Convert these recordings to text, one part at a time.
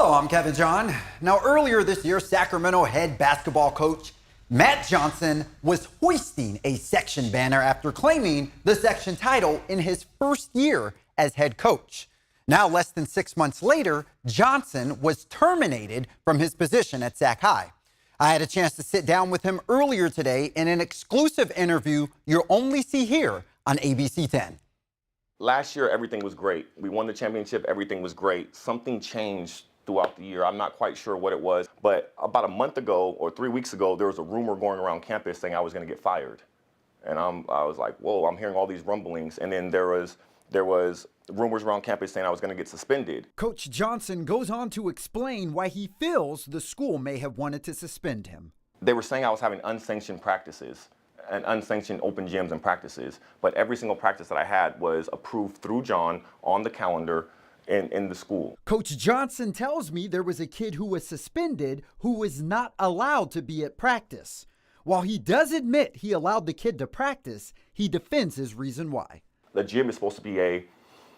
Hello, I'm Kevin John. Now, earlier this year, Sacramento head basketball coach Matt Johnson was hoisting a section banner after claiming the section title in his first year as head coach. Now, less than 6 months later, Johnson was terminated from his position at Sac High. I had a chance to sit down with him earlier today in an exclusive interview you'll only see here on ABC 10. Last year, everything was great. We won the championship. Everything was great. Something changed throughout the year. I'm not quite sure what it was, but about a month ago or 3 weeks ago, there was a rumor going around campus saying I was going to get fired. And I was like, whoa, I'm hearing all these rumblings. And then there was rumors around campus saying I was going to get suspended. Coach Johnson goes on to explain why he feels the school may have wanted to suspend him. They were saying I was having unsanctioned practices and unsanctioned open gyms and practices, but every single practice that I had was approved through John on the calendar in the school. Coach Johnson tells me there was a kid who was suspended who was not allowed to be at practice. While he does admit he allowed the kid to practice, he defends his reason why. The gym is supposed to be a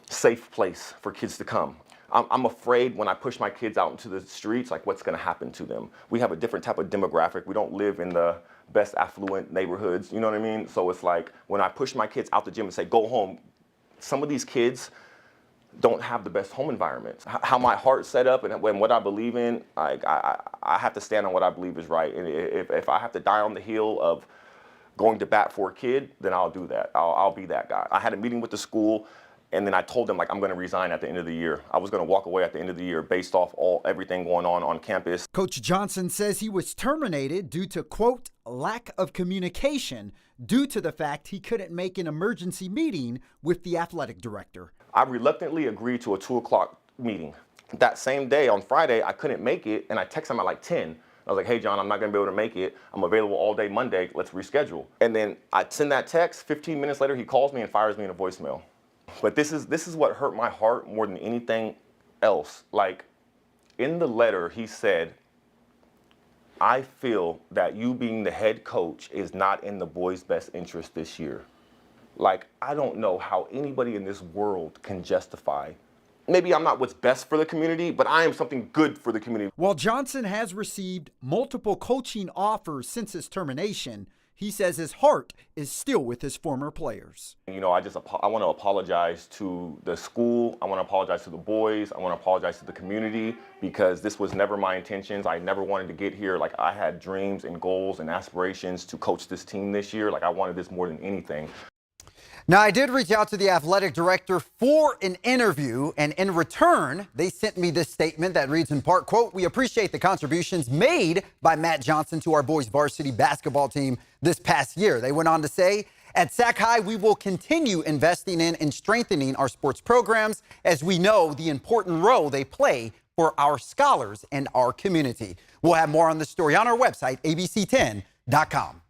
safe place for kids to come. I'm afraid when I push my kids out into the streets, like what's going to happen to them. We have a different type of demographic. We don't live in the best affluent neighborhoods, you know what I mean? So it's like when I push my kids out the gym and say, go home, some of these kids don't have the best home environments. How my heart's set up and what I believe in, I have to stand on what I believe is right. And if I have to die on the hill of going to bat for a kid, then I'll do that. I'll be that guy. I had a meeting with the school, and then I told them, like, I'm going to resign at the end of the year. I was going to walk away at the end of the year based off everything going on campus. Coach Johnson says he was terminated due to, quote, lack of communication due to the fact he couldn't make an emergency meeting with the athletic director. I reluctantly agreed to a 2 o'clock meeting. That same day, on Friday, I couldn't make it, and I texted him at like 10. I was like, hey, John, I'm not going to be able to make it. I'm available all day Monday. Let's reschedule. And then I send that text. 15 minutes later, he calls me and fires me in a voicemail. But this is what hurt my heart more than anything else. Like, in the letter, he said, I feel that you being the head coach is not in the boys' best interest this year. Like, I don't know how anybody in this world can justify. Maybe I'm not what's best for the community, but I am something good for the community. While Johnson has received multiple coaching offers since his termination, he says his heart is still with his former players. You know, I want to apologize to the school. I want to apologize to the boys. I want to apologize to the community because this was never my intentions. I never wanted to get here. Like, I had dreams and goals and aspirations to coach this team this year. Like, I wanted this more than anything. Now, I did reach out to the athletic director for an interview, and in return, they sent me this statement that reads in part, quote, we appreciate the contributions made by Matt Johnson to our boys varsity basketball team this past year. They went on to say, at Sac High, we will continue investing in and strengthening our sports programs as we know the important role they play for our scholars and our community. We'll have more on this story on our website, abc10.com.